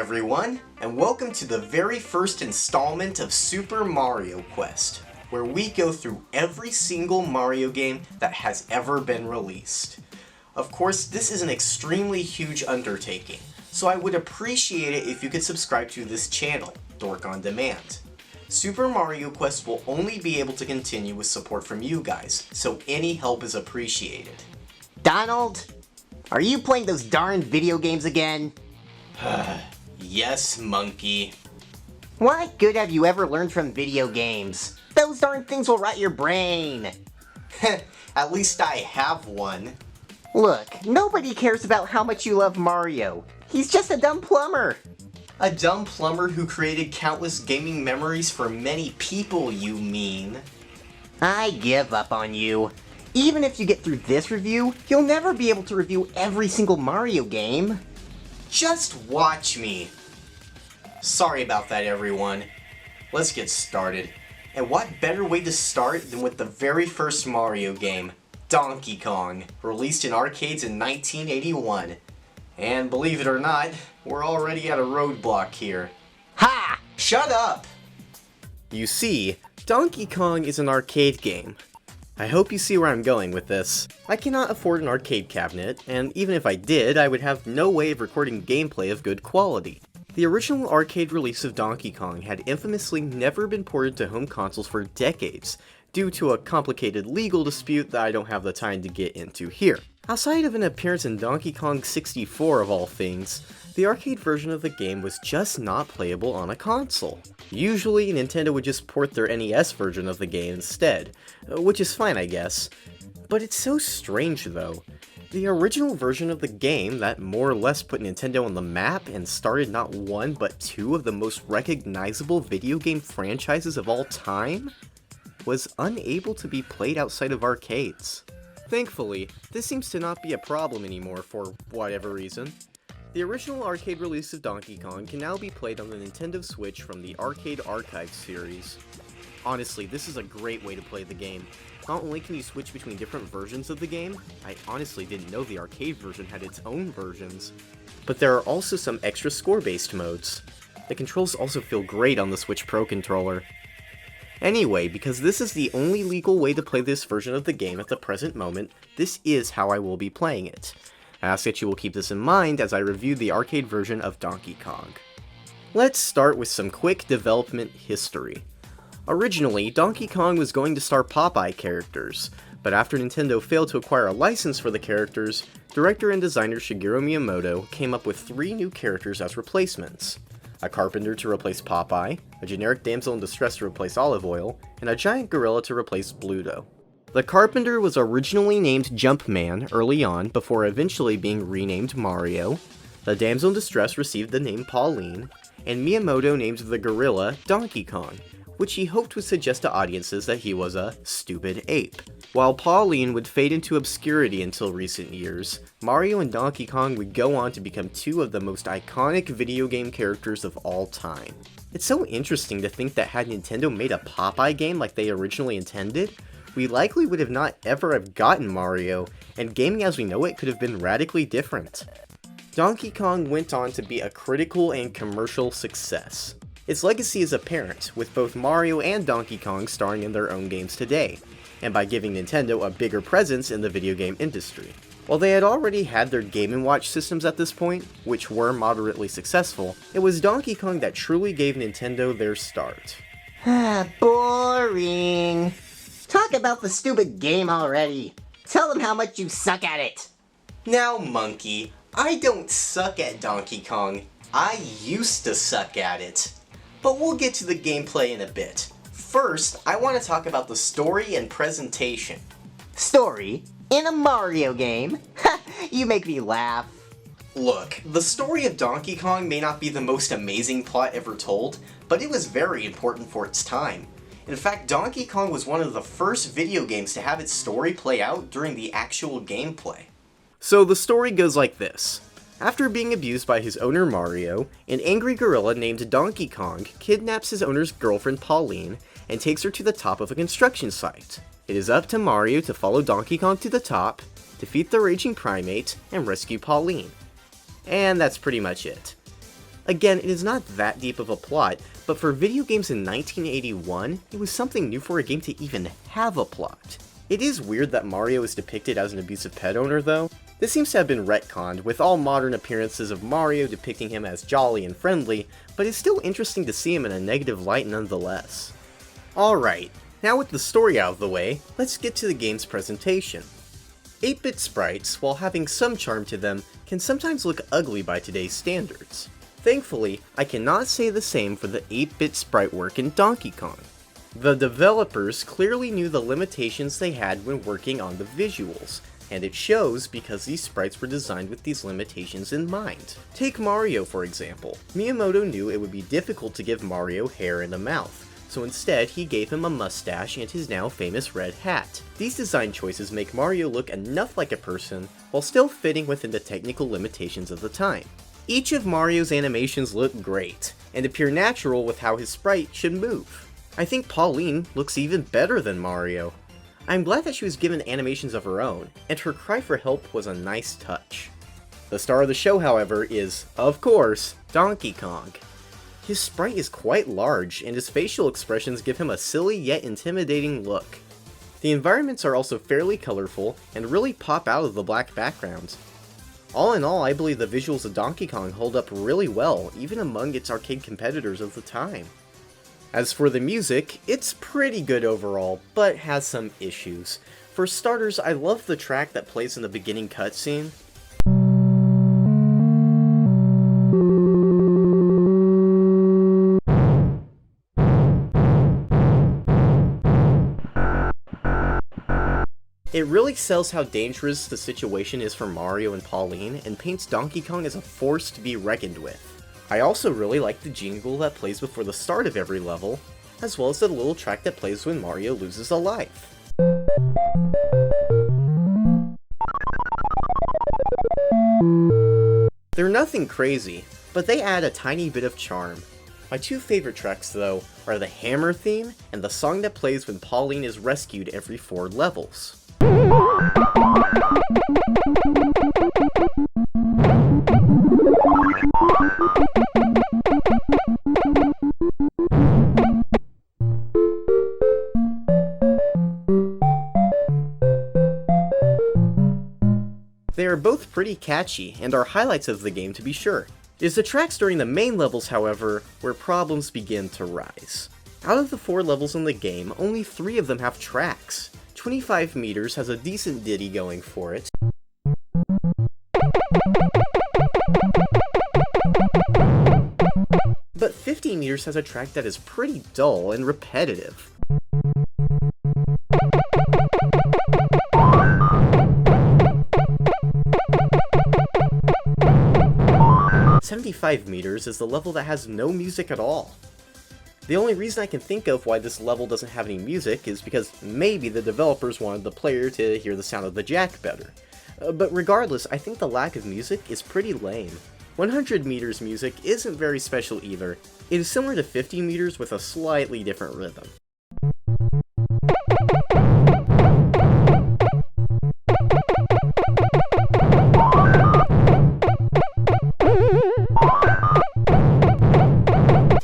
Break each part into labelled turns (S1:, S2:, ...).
S1: everyone, and welcome to the very first installment of Super Mario Quest, where we go through every single Mario game that has ever been released. Of course, this is an extremely huge undertaking, so I would appreciate it if you could subscribe to this channel, Dork on Demand. Super Mario Quest will only be able to continue with support from you guys, so any help is appreciated.
S2: Donald? Are you playing those darn video games again?
S1: Yes, monkey.
S2: What good have you ever learned from video games? Those darn things will rot your brain.
S1: At least I have one.
S2: Look, nobody cares about how much you love Mario. He's just a dumb plumber.
S1: A dumb plumber who created countless gaming memories for many people, you mean?
S2: I give up on you. Even if you get through this review, you'll never be able to review every single Mario game.
S1: Just watch me. Sorry about that, everyone. Let's get started. And what better way to start than with the very first Mario game, Donkey Kong, released in arcades in 1981. And believe it or not, we're already at a roadblock here.
S2: Ha!
S1: Shut up! You see, Donkey Kong is an arcade game. I hope you see where I'm going with this. I cannot afford an arcade cabinet, and even if I did, I would have no way of recording gameplay of good quality. The original arcade release of Donkey Kong had infamously never been ported to home consoles for decades, due to a complicated legal dispute that I don't have the time to get into here. Outside of an appearance in Donkey Kong 64 of all things, the arcade version of the game was just not playable on a console. Usually, Nintendo would just port their NES version of the game instead, which is fine I guess. But it's so strange though. The original version of the game that more or less put Nintendo on the map and started not one but two of the most recognizable video game franchises of all time was unable to be played outside of arcades. Thankfully, this seems to not be a problem anymore for whatever reason. The original arcade release of Donkey Kong can now be played on the Nintendo Switch from the Arcade Archive series. Honestly, this is a great way to play the game. Not only can you switch between different versions of the game, I honestly didn't know the arcade version had its own versions, but there are also some extra score-based modes. The controls also feel great on the Switch Pro controller. Anyway, because this is the only legal way to play this version of the game at the present moment, this is how I will be playing it. I ask that you will keep this in mind as I review the arcade version of Donkey Kong. Let's start with some quick development history. Originally, Donkey Kong was going to star Popeye characters, but after Nintendo failed to acquire a license for the characters, director and designer Shigeru Miyamoto came up with 3 new characters as replacements. A carpenter to replace Popeye, a generic damsel in distress to replace Olive Oil, and a giant gorilla to replace Bluto. The carpenter was originally named Jumpman early on before eventually being renamed Mario. The damsel in distress received the name Pauline, and Miyamoto named the gorilla Donkey Kong, which he hoped would suggest to audiences that he was a stupid ape. While Pauline would fade into obscurity until recent years, Mario and Donkey Kong would go on to become 2 of the most iconic video game characters of all time. It's so interesting to think that had Nintendo made a Popeye game like they originally intended, we likely would have not ever have gotten Mario, and gaming as we know it could have been radically different. Donkey Kong went on to be a critical and commercial success. Its legacy is apparent, with both Mario and Donkey Kong starring in their own games today, and by giving Nintendo a bigger presence in the video game industry. While they had already had their Game & Watch systems at this point, which were moderately successful, it was Donkey Kong that truly gave Nintendo their start.
S2: Boring. Talk about the stupid game already. Tell them how much you suck at it.
S1: Now, monkey, I don't suck at Donkey Kong. I used to suck at it. But we'll get to the gameplay in a bit. First, I want to talk about the story and presentation.
S2: Story? In a Mario game? Ha! You make me laugh.
S1: Look, the story of Donkey Kong may not be the most amazing plot ever told, but it was very important for its time. In fact, Donkey Kong was one of the first video games to have its story play out during the actual gameplay. So the story goes like this. After being abused by his owner Mario, an angry gorilla named Donkey Kong kidnaps his owner's girlfriend Pauline and takes her to the top of a construction site. It is up to Mario to follow Donkey Kong to the top, defeat the raging primate, and rescue Pauline. And that's pretty much it. Again, it is not that deep of a plot, but for video games in 1981, it was something new for a game to even have a plot. It is weird that Mario is depicted as an abusive pet owner though. This seems to have been retconned, with all modern appearances of Mario depicting him as jolly and friendly, but it's still interesting to see him in a negative light nonetheless. Alright, now with the story out of the way, let's get to the game's presentation. 8-bit sprites, while having some charm to them, can sometimes look ugly by today's standards. Thankfully, I cannot say the same for the 8-bit sprite work in Donkey Kong. The developers clearly knew the limitations they had when working on the visuals, and it shows because these sprites were designed with these limitations in mind. Take Mario for example. Miyamoto knew it would be difficult to give Mario hair and a mouth, so instead he gave him a mustache and his now famous red hat. These design choices make Mario look enough like a person, while still fitting within the technical limitations of the time. Each of Mario's animations look great, and appear natural with how his sprite should move. I think Pauline looks even better than Mario. I'm glad that she was given animations of her own, and her cry for help was a nice touch. The star of the show, however, is, of course, Donkey Kong. His sprite is quite large, and his facial expressions give him a silly yet intimidating look. The environments are also fairly colorful, and really pop out of the black background. All in all, I believe the visuals of Donkey Kong hold up really well, even among its arcade competitors of the time. As for the music, it's pretty good overall, but has some issues. For starters, I love the track that plays in the beginning cutscene. It really sells how dangerous the situation is for Mario and Pauline, and paints Donkey Kong as a force to be reckoned with. I also really like the jingle that plays before the start of every level, as well as the little track that plays when Mario loses a life. They're nothing crazy, but they add a tiny bit of charm. My two favorite tracks though are the Hammer theme and the song that plays when Pauline is rescued every 4 levels. They are both pretty catchy, and are highlights of the game to be sure. It is the tracks during the main levels, however, where problems begin to rise. Out of the 4 levels in the game, only 3 of them have tracks. 25 meters has a decent ditty going for it. But 50 meters has a track that is pretty dull and repetitive. "75 meters is the level that has no music at all. The only reason I can think of why this level doesn't have any music is because maybe the developers wanted the player to hear the sound of the jack better. But regardless, I think the lack of music is pretty lame. 100 meters music isn't very special either. It is similar to 50 meters with a slightly different rhythm.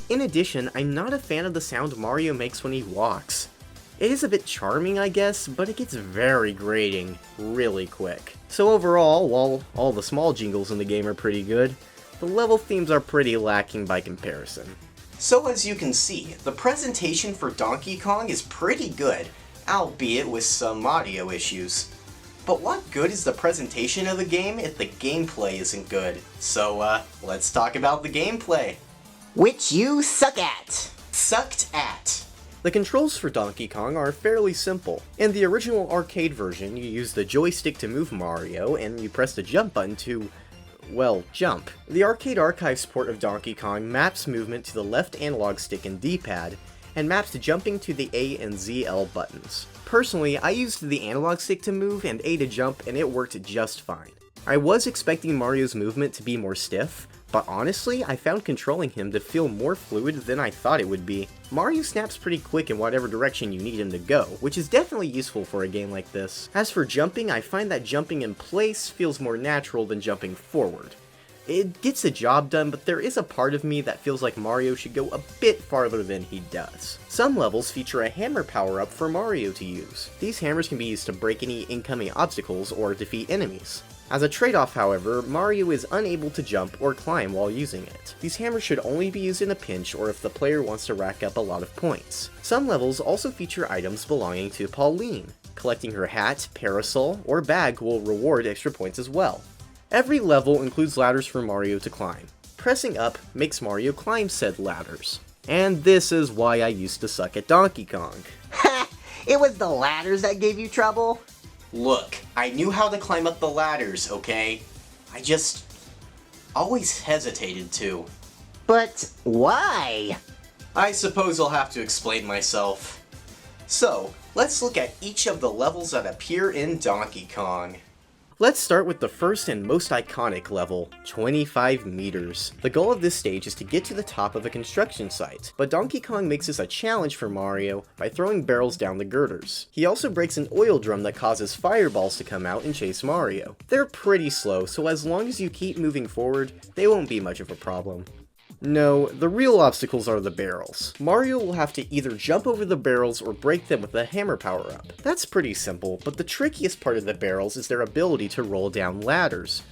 S1: In addition, I'm not a fan of the sound Mario makes when he walks. It is a bit charming, I guess, but it gets very grating really quick. So overall, while all the small jingles in the game are pretty good, the level themes are pretty lacking by comparison. So as you can see, the presentation for Donkey Kong is pretty good, albeit with some audio issues. But what good is the presentation of the game if the gameplay isn't good? So let's talk about the gameplay.
S2: Which you suck at.
S1: Sucked at. The controls for Donkey Kong are fairly simple. In the original arcade version, you use the joystick to move Mario, and you press the jump button to, well, jump. The Arcade Archives port of Donkey Kong maps movement to the left analog stick and D-pad, and maps jumping to the A and ZL buttons. Personally, I used the analog stick to move and A to jump, and it worked just fine. I was expecting Mario's movement to be more stiff, but honestly, I found controlling him to feel more fluid than I thought it would be. Mario snaps pretty quick in whatever direction you need him to go, which is definitely useful for a game like this. As for jumping, I find that jumping in place feels more natural than jumping forward. It gets the job done, but there is a part of me that feels like Mario should go a bit farther than he does. Some levels feature a hammer power-up for Mario to use. These hammers can be used to break any incoming obstacles or defeat enemies. As a trade-off, however, Mario is unable to jump or climb while using it. These hammers should only be used in a pinch or if the player wants to rack up a lot of points. Some levels also feature items belonging to Pauline. Collecting her hat, parasol, or bag will reward extra points as well. Every level includes ladders for Mario to climb. Pressing up makes Mario climb said ladders. And this is why I used to suck at Donkey Kong.
S2: Ha! It was the ladders that gave you trouble?
S1: Look, I knew how to climb up the ladders, okay? I just always hesitated to.
S2: But why?
S1: I suppose I'll have to explain myself. So, let's look at each of the levels that appear in Donkey Kong. Let's start with the first and most iconic level, 25 meters. The goal of this stage is to get to the top of a construction site, but Donkey Kong makes this a challenge for Mario by throwing barrels down the girders. He also breaks an oil drum that causes fireballs to come out and chase Mario. They're pretty slow, so as long as you keep moving forward, they won't be much of a problem. No, the real obstacles are the barrels. Mario will have to either jump over the barrels or break them with a hammer power-up. That's pretty simple, but the trickiest part of the barrels is their ability to roll down ladders.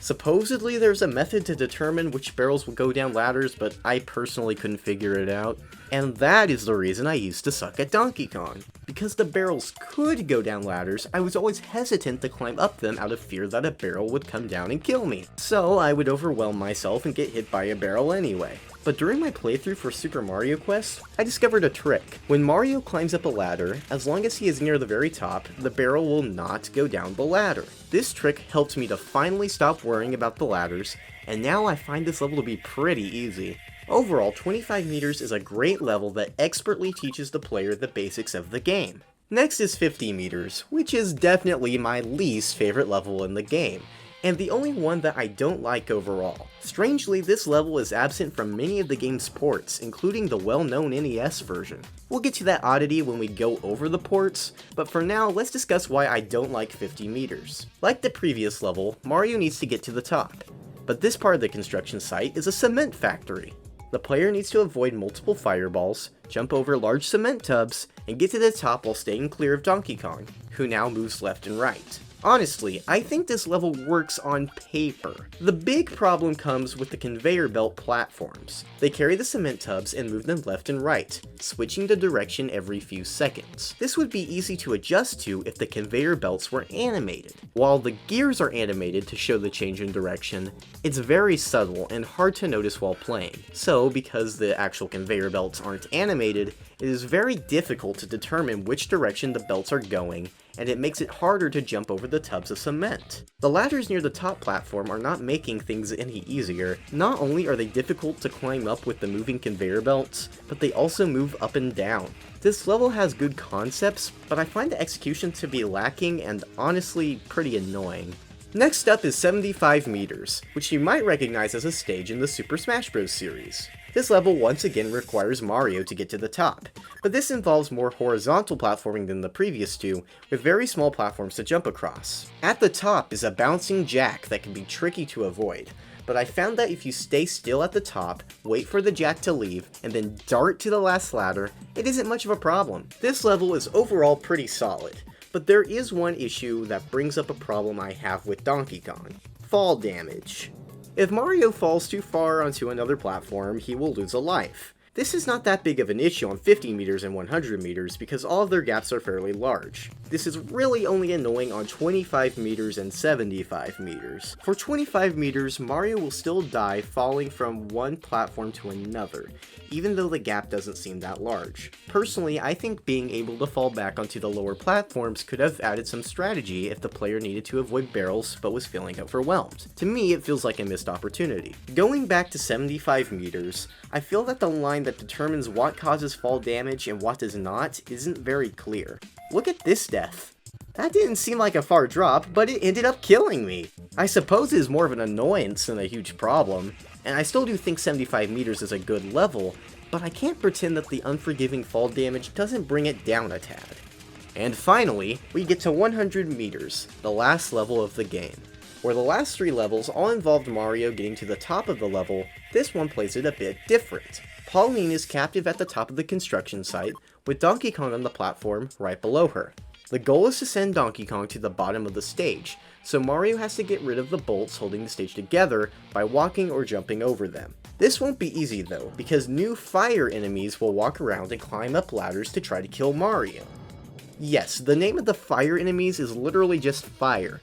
S1: Supposedly there's a method to determine which barrels will go down ladders, but I personally couldn't figure it out. And that is the reason I used to suck at Donkey Kong. Because the barrels could go down ladders, I was always hesitant to climb up them out of fear that a barrel would come down and kill me. So I would overwhelm myself and get hit by a barrel anyway. But during my playthrough for Super Mario Quest, I discovered a trick. When Mario climbs up a ladder, as long as he is near the very top, the barrel will not go down the ladder. This trick helped me to finally stop worrying about the ladders, and now I find this level to be pretty easy. Overall, 25 meters is a great level that expertly teaches the player the basics of the game. Next is 50 meters, which is definitely my least favorite level in the game, and the only one that I don't like overall. Strangely, this level is absent from many of the game's ports, including the well-known NES version. We'll get to that oddity when we go over the ports, but for now, let's discuss why I don't like 50 meters. Like the previous level, Mario needs to get to the top, but this part of the construction site is a cement factory. The player needs to avoid multiple fireballs, jump over large cement tubs, and get to the top while staying clear of Donkey Kong, who now moves left and right. Honestly, I think this level works on paper. The big problem comes with the conveyor belt platforms. They carry the cement tubs and move them left and right, switching the direction every few seconds. This would be easy to adjust to if the conveyor belts were animated. While the gears are animated to show the change in direction, it's very subtle and hard to notice while playing. So, because the actual conveyor belts aren't animated, it is very difficult to determine which direction the belts are going, and it makes it harder to jump over the tubs of cement. The ladders near the top platform are not making things any easier. Not only are they difficult to climb up with the moving conveyor belts, but they also move up and down. This level has good concepts, but I find the execution to be lacking and honestly pretty annoying. Next up is 75 meters, which you might recognize as a stage in the Super Smash Bros. Series. This level once again requires Mario to get to the top, but this involves more horizontal platforming than the previous two, with very small platforms to jump across. At the top is a bouncing jack that can be tricky to avoid, but I found that if you stay still at the top, wait for the jack to leave, and then dart to the last ladder, it isn't much of a problem. This level is overall pretty solid, but there is one issue that brings up a problem I have with Donkey Kong: fall damage. If Mario falls too far onto another platform, he will lose a life. This is not that big of an issue on 50 meters and 100 meters because all of their gaps are fairly large. This is really only annoying on 25 meters and 75 meters. For 25 meters, Mario will still die falling from one platform to another, even though the gap doesn't seem that large. Personally, I think being able to fall back onto the lower platforms could have added some strategy if the player needed to avoid barrels but was feeling overwhelmed. To me, it feels like a missed opportunity. Going back to 75 meters, I feel that the line that determines what causes fall damage and what does not isn't very clear. Look at this death. That didn't seem like a far drop, but it ended up killing me. I suppose it is more of an annoyance than a huge problem, and I still do think 75 meters is a good level, but I can't pretend that the unforgiving fall damage doesn't bring it down a tad. And finally, we get to 100 meters, the last level of the game. Where the last 3 levels all involved Mario getting to the top of the level, this one plays it a bit different. Pauline is captive at the top of the construction site, with Donkey Kong on the platform right below her. The goal is to send Donkey Kong to the bottom of the stage, so Mario has to get rid of the bolts holding the stage together by walking or jumping over them. This won't be easy though, because new fire enemies will walk around and climb up ladders to try to kill Mario. Yes, the name of the fire enemies is literally just fire.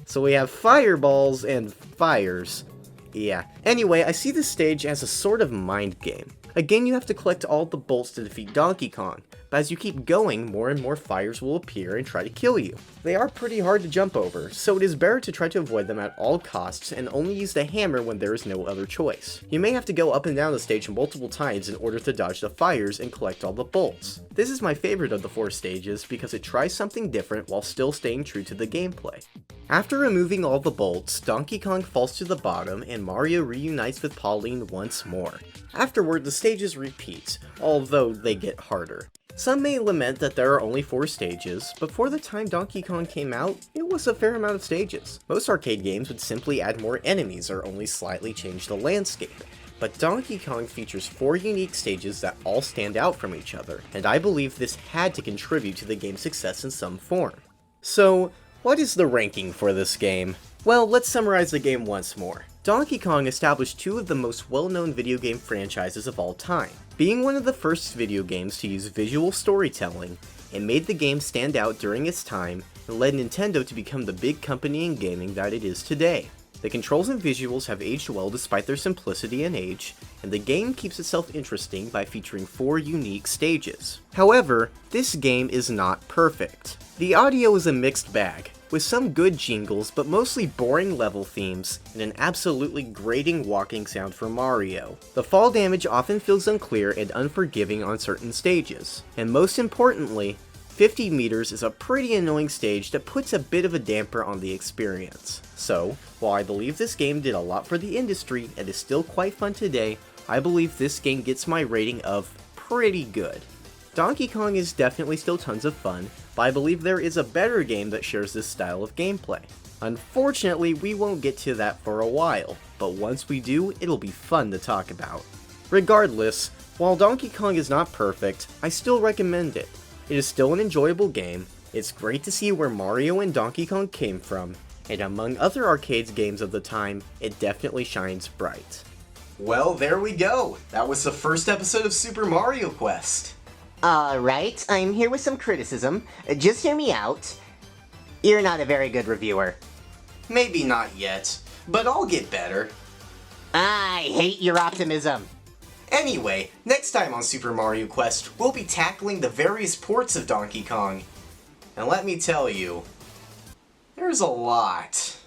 S1: So we have fireballs and fires. Yeah. Anyway, I see this stage as a sort of mind game. Again, you have to collect all the bolts to defeat Donkey Kong, but as you keep going, more and more fires will appear and try to kill you. They are pretty hard to jump over, so it is better to try to avoid them at all costs and only use the hammer when there is no other choice. You may have to go up and down the stage multiple times in order to dodge the fires and collect all the bolts. This is my favorite of the 4 stages because it tries something different while still staying true to the gameplay. After removing all the bolts, Donkey Kong falls to the bottom and Mario reunites with Pauline once more. Afterward, the stages repeat, although they get harder. Some may lament that there are only 4 stages, but for the time Donkey Kong came out, it was a fair amount of stages. Most arcade games would simply add more enemies or only slightly change the landscape. But Donkey Kong features 4 unique stages that all stand out from each other, and I believe this had to contribute to the game's success in some form. So, what is the ranking for this game? Well, let's summarize the game once more. Donkey Kong established 2 of the most well-known video game franchises of all time. Being one of the first video games to use visual storytelling, it made the game stand out during its time and led Nintendo to become the big company in gaming that it is today. The controls and visuals have aged well despite their simplicity and age, and the game keeps itself interesting by featuring 4 unique stages. However, this game is not perfect. The audio is a mixed bag, with some good jingles but mostly boring level themes and an absolutely grating walking sound for Mario. The fall damage often feels unclear and unforgiving on certain stages, and most importantly, 50 meters is a pretty annoying stage that puts a bit of a damper on the experience. So, while I believe this game did a lot for the industry and is still quite fun today, I believe this game gets my rating of pretty good. Donkey Kong is definitely still tons of fun, but I believe there is a better game that shares this style of gameplay. Unfortunately, we won't get to that for a while, but once we do, it'll be fun to talk about. Regardless, while Donkey Kong is not perfect, I still recommend it. It is still an enjoyable game, it's great to see where Mario and Donkey Kong came from, and among other arcade games of the time, it definitely shines bright. Well, there we go! That was the first episode of Super Mario Quest!
S2: Alright, I'm here with some criticism. Just hear me out. You're not a very good reviewer.
S1: Maybe not yet, but I'll get better.
S2: I hate your optimism.
S1: Anyway, next time on Super Mario Quest, we'll be tackling the various ports of Donkey Kong. And let me tell you, there's a lot.